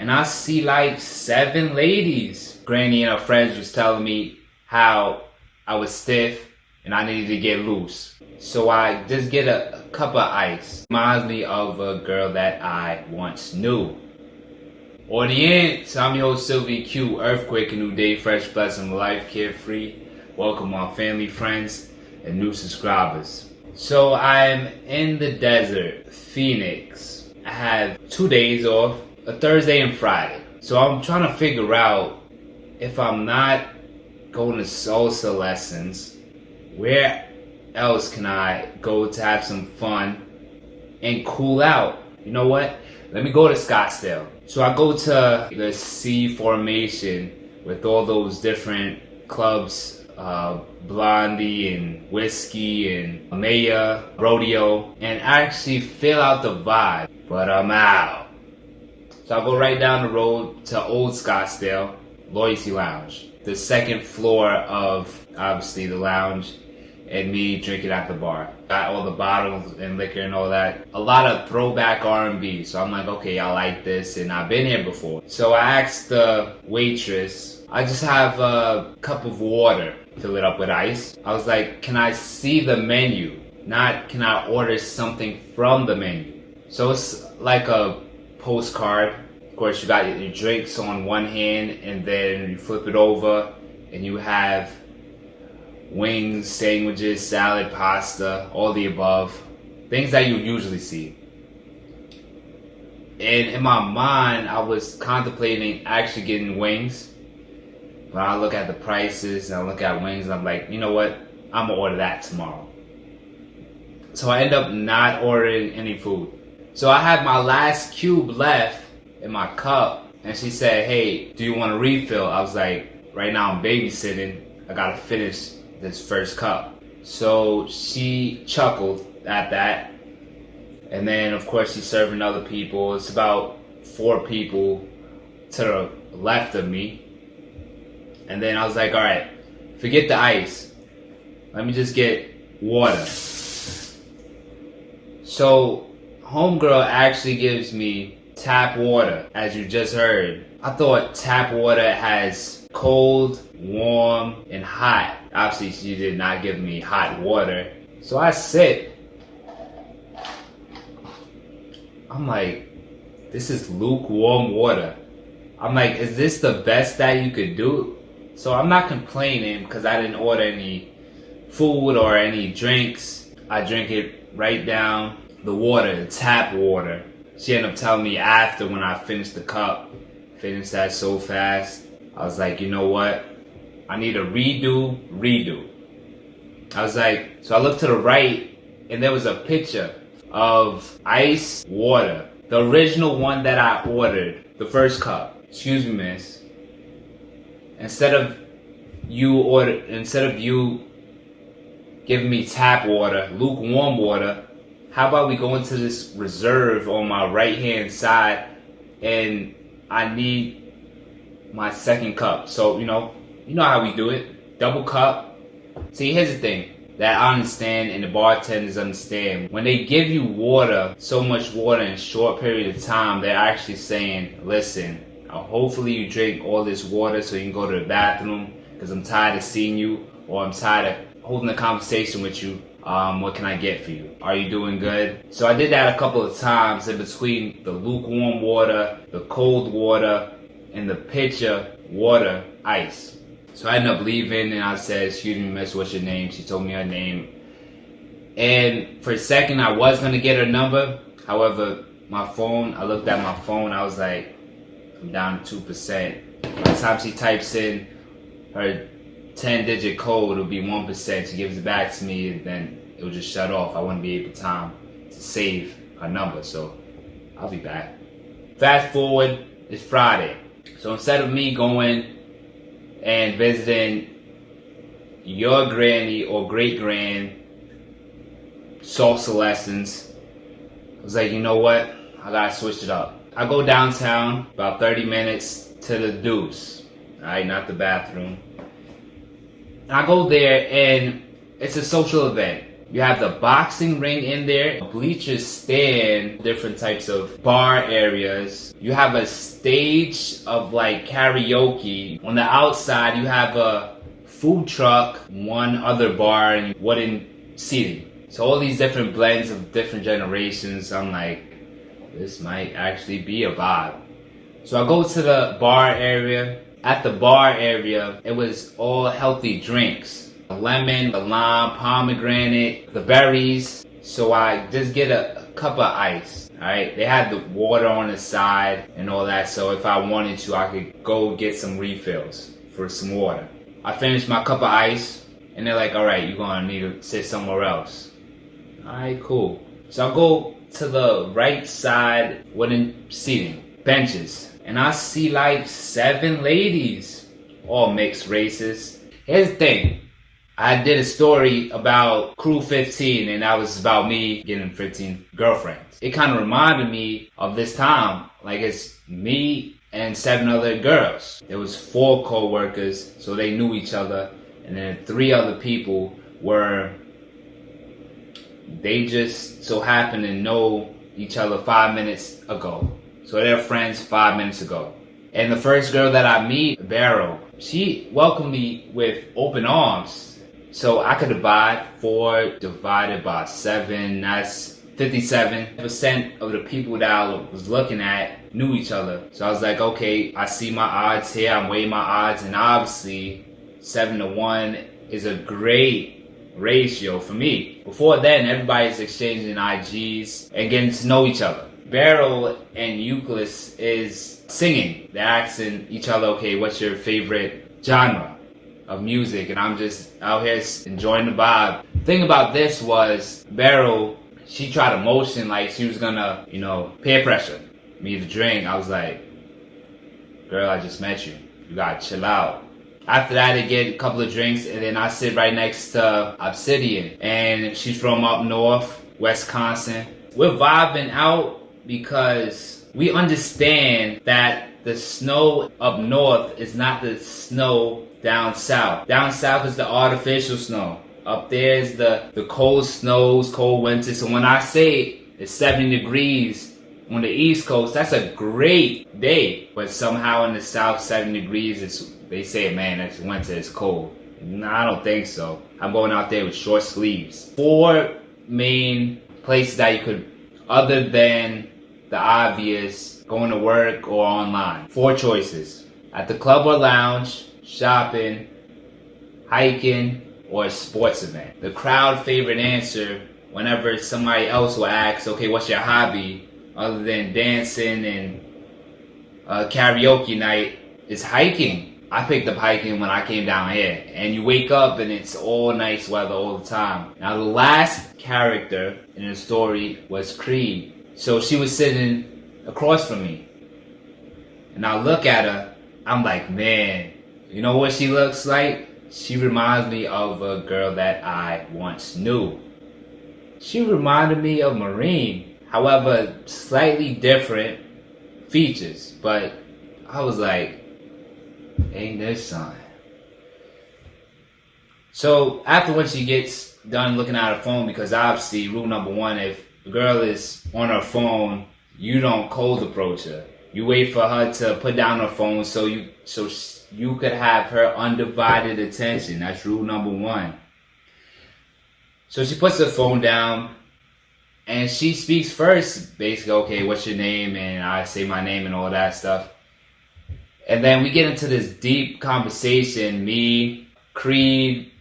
and I see like 7 ladies. Granny and her friends was telling me how I was stiff and I needed to get loose. So I just get a cup of ice. Reminds me of a girl that I once knew. Audience, I'm your host Sylvie Q, Earthquake, a new day, fresh blessing, life, carefree. Welcome my family, friends, and new subscribers. So I'm in the desert, Phoenix. I have 2 days off, a Thursday and Friday. So I'm trying to figure out if I'm not going to salsa lessons, where else can I go to have some fun and cool out? You know what? Let me go to Scottsdale. So I go to the C formation with all those different clubs, Blondie and Whiskey and Maya, Rodeo, and actually feel out the vibe. But I'm out. So I go right down the road to Old Scottsdale, Loyalty Lounge. The second floor of, obviously, the lounge, and me drinking at the bar. Got all the bottles and liquor and all that. A lot of throwback R&B. So I'm like, okay, I like this, and I've been here before. So I asked the waitress, I just have a cup of water, fill it up with ice. I was like, can I see the menu? Not, can I order something from the menu? So it's like a postcard. Of course, you got your drinks on one hand, and then you flip it over, and you have wings, sandwiches, salad, pasta, all the above. Things that you usually see. And in my mind, I was contemplating actually getting wings. But I look at the prices, and I look at wings, and I'm like, you know what? I'm going to order that tomorrow. So I end up not ordering any food. So I had my last cube left in my cup, and she said, hey, do you want a refill? I was like, right now I'm babysitting. I got to finish this first cup. So she chuckled at that. And then, of course, she's serving other people. It's about 4 people to the left of me. And then I was like, all right, forget the ice. Let me just get water. So homegirl actually gives me tap water, as you just heard. I thought tap water has cold, warm, and hot. Obviously, she did not give me hot water. So I sip. I'm like, this is lukewarm water. I'm like, is this the best that you could do? So I'm not complaining because I didn't order any food or any drinks. I drink it right down. The water, the tap water. She ended up telling me after, when I finished the cup, finished that so fast, I was like, you know what? I need a redo. I was like, so I looked to the right, and there was a picture of ice water. The original one that I ordered, the first cup. Excuse me, miss. Instead of you giving me tap water, lukewarm water, how about we go into this reserve on my right hand side, and I need my second cup. So, you know how we do it. Double cup. See, here's the thing that I understand, and the bartenders understand. When they give you water, so much water in a short period of time, they're actually saying, listen, hopefully you drink all this water so you can go to the bathroom, because I'm tired of seeing you, or I'm tired of holding a conversation with you. What can I get for you? Are you doing good? So I did that a couple of times in between the lukewarm water, the cold water, and the pitcher water ice. So I ended up leaving, and I said, excuse me, miss, what's your name? She told me her name. And for a second, I was going to get her number. However, I looked at my phone, I was like, I'm down to 2%. By the time she types in her 10-digit code, it'll be 1%. She gives it back to me, and then it'll just shut off. I wouldn't be able to save her number, so I'll be back. Fast forward, it's Friday. So instead of me going and visiting your granny or great-grand salsa lessons, I was like, you know what? I gotta switch it up. I go downtown, about 30 minutes to the Deuce. Alright, not the bathroom. I go there, and it's a social event. You have the boxing ring in there, bleachers stand, different types of bar areas. You have a stage of like karaoke. On the outside, you have a food truck, one other bar, and wooden seating. So all these different blends of different generations. I'm like, this might actually be a vibe. So I go to the bar area. At the bar area, it was all healthy drinks. The lemon, the lime, pomegranate, the berries. So I just get a cup of ice. Alright, they had the water on the side and all that, so if I wanted to, I could go get some refills for some water. I finished my cup of ice, and they're like, alright, you're gonna need to sit somewhere else. Alright, cool. So I go to the right side wooden seating, benches, and I see like 7 ladies, all mixed races. Here's the thing. I did a story about Crew 15, and that was about me getting 15 girlfriends. It kind of reminded me of this time. Like, it's me and 7 other girls. There was 4 co-workers, so they knew each other. And then 3 other people they just so happened to know each other 5 minutes ago. So they're friends 5 minutes ago. And the first girl that I meet, Beryl, she welcomed me with open arms. So I could divide 4 divided by 7, that's 57% of the people that I was looking at knew each other. So I was like, okay, I see my odds here, I'm weighing my odds, and obviously 7 to 1 is a great ratio for me. Before then, everybody's exchanging IGs and getting to know each other. Beryl and Euclid is singing. They're asking each other, okay, what's your favorite genre of music? And I'm just out here enjoying the vibe. The thing about this was, Beryl, she tried to motion like she was gonna, peer pressure me to drink. I was like, girl, I just met you. You gotta chill out. After that, I get a couple of drinks, and then I sit right next to Obsidian. And she's from up north, Wisconsin. We're vibing out because we understand that the snow up north is not the snow down south. Down south is the artificial snow. Up there is the cold snows, cold winters. So when I say it's 70 degrees on the East Coast, that's a great day. But somehow in the South, 7 degrees, they say, man, it's winter, it's cold. No, I don't think so. I'm going out there with short sleeves. 4 main places that you could, other than the obvious, going to work or online. 4 choices. At the club or lounge, shopping, hiking, or a sports event. The crowd favorite answer whenever somebody else will ask, okay, what's your hobby other than dancing and karaoke night, is hiking. I picked up hiking when I came down here, and you wake up and it's all nice weather all the time. Now the last character in the story was Creed. So she was sitting across from me, and I look at her, I'm like, man, you know what she looks like? She reminds me of a girl that I once knew. She reminded me of Marine, however, slightly different features, but I was like, ain't this something? So after when she gets done looking at her phone, because obviously rule number 1, if a girl is on her phone, you don't cold approach her. You wait for her to put down her phone so you could have her undivided attention. That's rule number 1. So she puts her phone down and she speaks first, basically, okay, what's your name? And I say my name and all that stuff. And then we get into this deep conversation, me, Creed,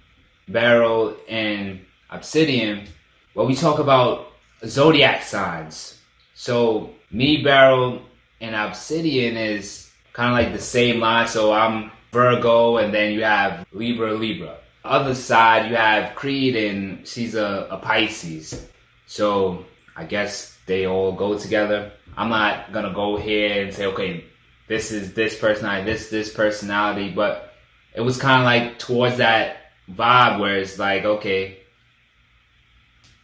Beryl, and Obsidian, where we talk about zodiac signs. So me, Beryl, and Obsidian is kind of like the same line. So I'm Virgo, and then you have Libra. Other side, you have Creed, and she's a Pisces. So I guess they all go together. I'm not gonna go here and say, okay, this is this personality, this personality, but it was kind of like towards that vibe where it's like, okay,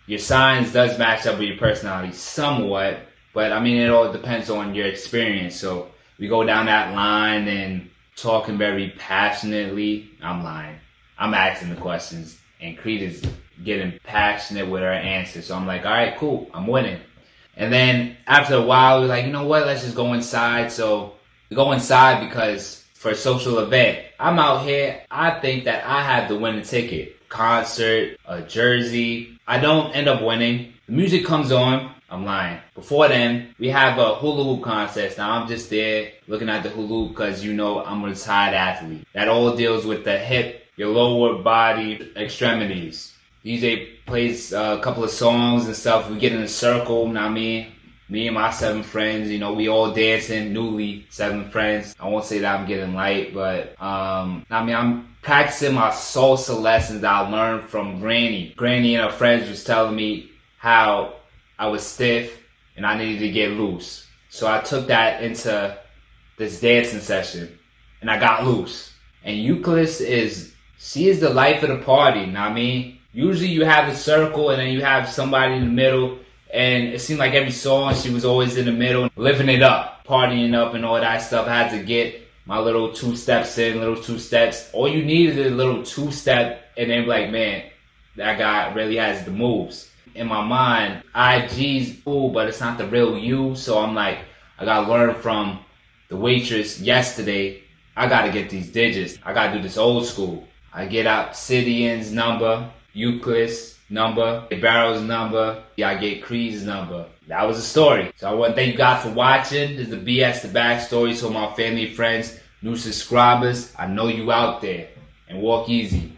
your signs does match up with your personality somewhat, but I mean, it all depends on your experience. So we go down that line and talking very passionately. I'm lying. I'm asking the questions, and Creed is getting passionate with her answers. So I'm like, all right, cool, I'm winning. And then after a while, we're like, you know what? Let's just go inside. So we go inside because for a social event, I'm out here. I think that I have the winning ticket. Concert, a jersey. I don't end up winning. The music comes on. I'm lying. Before then, we have a hula hoop contest. Now I'm just there looking at the hula hoop because you know I'm a retired athlete. That all deals with the hip, your lower body extremities. DJ plays a couple of songs and stuff. We get in a circle. Now me and my 7 friends, you know, we all dancing. Newly 7 friends. I won't say that I'm getting light, but I'm practicing my salsa lessons that I learned from Granny. Granny and her friends was telling me how I was stiff and I needed to get loose. So I took that into this dancing session and I got loose. And Euclid she is the life of the party. Know what I mean? Usually you have a circle and then you have somebody in the middle, and it seemed like every song she was always in the middle, living it up, partying up and all that stuff. I had to get my little 2 steps in, little 2 steps. All you need is a little 2-step and then be like, man, that guy really has the moves. In my mind, IG's cool, but it's not the real you. So I'm like, I gotta learn from the waitress yesterday. I gotta get these digits. I gotta do this old school. I get Obsidian's number, Euclid's number, Barrow's number. I get Creed's number. That was the story. So I want to thank you guys for watching. This is the BS The Backstory. So my family, friends, new subscribers, I know you out there. And walk easy.